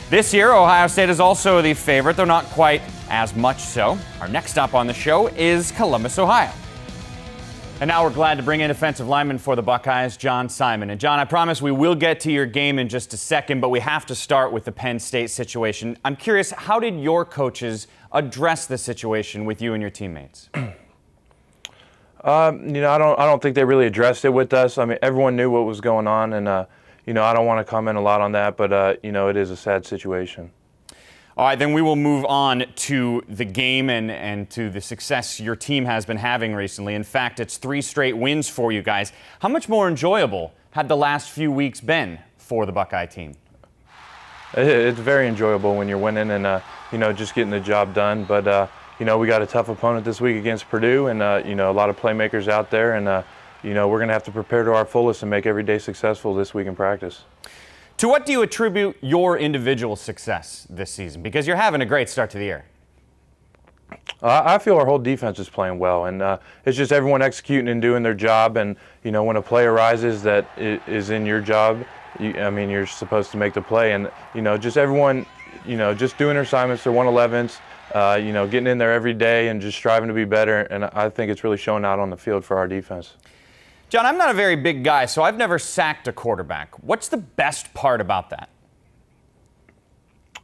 This year, Ohio State is also the favorite, though not quite as much so. Our next stop on the show is Columbus, Ohio. And now we're glad to bring in defensive lineman for the Buckeyes, John Simon. And John, I promise we will get to your game in just a second, but we have to start with the Penn State situation. I'm curious, how did your coaches address the situation with you and your teammates? I don't think they really addressed it with us. I mean, everyone knew what was going on, and I don't want to comment a lot on that, but it is a sad situation. All right, then we will move on to the game and to the success your team has been having recently. In fact, it's 3 straight wins for you guys. How much more enjoyable had the last few weeks been for the Buckeye team? It's very enjoyable when you're winning and just getting the job done. But we got a tough opponent this week against Purdue, and a lot of playmakers out there, and we're going to have to prepare to our fullest and make every day successful this week in practice. To what do you attribute your individual success this season? Because you're having a great start to the year. I feel our whole defense is playing well, and it's just everyone executing and doing their job. And when a play arises that is in your job, you're supposed to make the play. And just everyone, just doing their assignments, their 111s, getting in there every day and just striving to be better. And I think it's really showing out on the field for our defense. John, I'm not a very big guy, so I've never sacked a quarterback. What's the best part about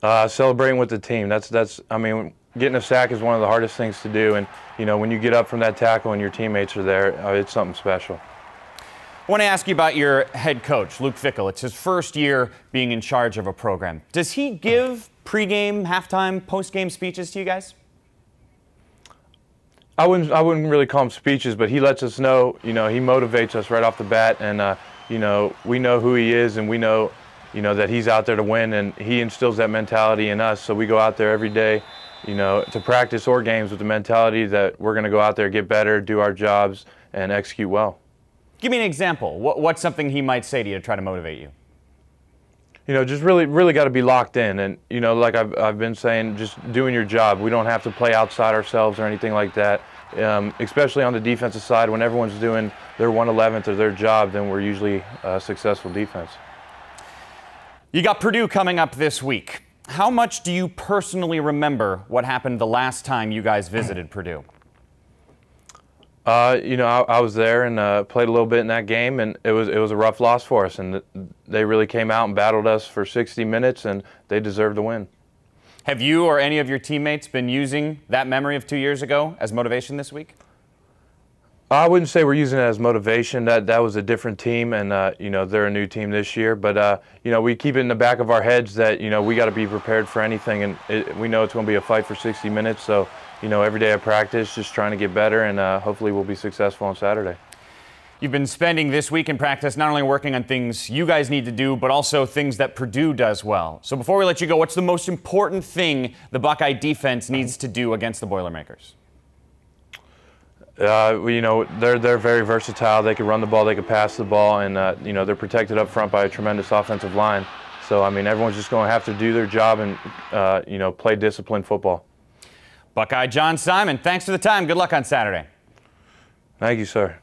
that? Celebrating with the team. Getting a sack is one of the hardest things to do, and when you get up from that tackle and your teammates are there, it's something special. I want to ask you about your head coach, Luke Fickell. It's his first year being in charge of a program. Does he give pregame, halftime, postgame speeches to you guys? I wouldn't really call them speeches, but he lets us know, he motivates us right off the bat, and, we know who he is, and we know, that he's out there to win, and he instills that mentality in us. So we go out there every day, to practice or games with the mentality that we're going to go out there, get better, do our jobs, and execute well. Give me an example. What's something he might say to you to try to motivate you? Just really got to be locked in, and like I've been saying, just doing your job. We don't have to play outside ourselves or anything like that. Especially on the defensive side, when everyone's doing their 111th or their job, then we're usually a successful defense. You got Purdue coming up this week. How much do you personally remember what happened the last time you guys visited Purdue? I was there and played a little bit in that game, and it was a rough loss for us, and they really came out and battled us for 60 minutes, and they deserved to win. Have you or any of your teammates been using that memory of 2 years ago as motivation this week? I wouldn't say we're using it as motivation. That was a different team, and they're a new team this year. But we keep it in the back of our heads that we got to be prepared for anything, and we know it's going to be a fight for 60 minutes. So every day of practice, just trying to get better, and hopefully we'll be successful on Saturday. You've been spending this week in practice not only working on things you guys need to do, but also things that Purdue does well. So before we let you go, what's the most important thing the Buckeye defense needs to do against the Boilermakers? They're very versatile. They can run the ball, they can pass the ball, and they're protected up front by a tremendous offensive line. So everyone's just going to have to do their job and play disciplined football. Buckeye John Simon, thanks for the time. Good luck on Saturday. Thank you, sir.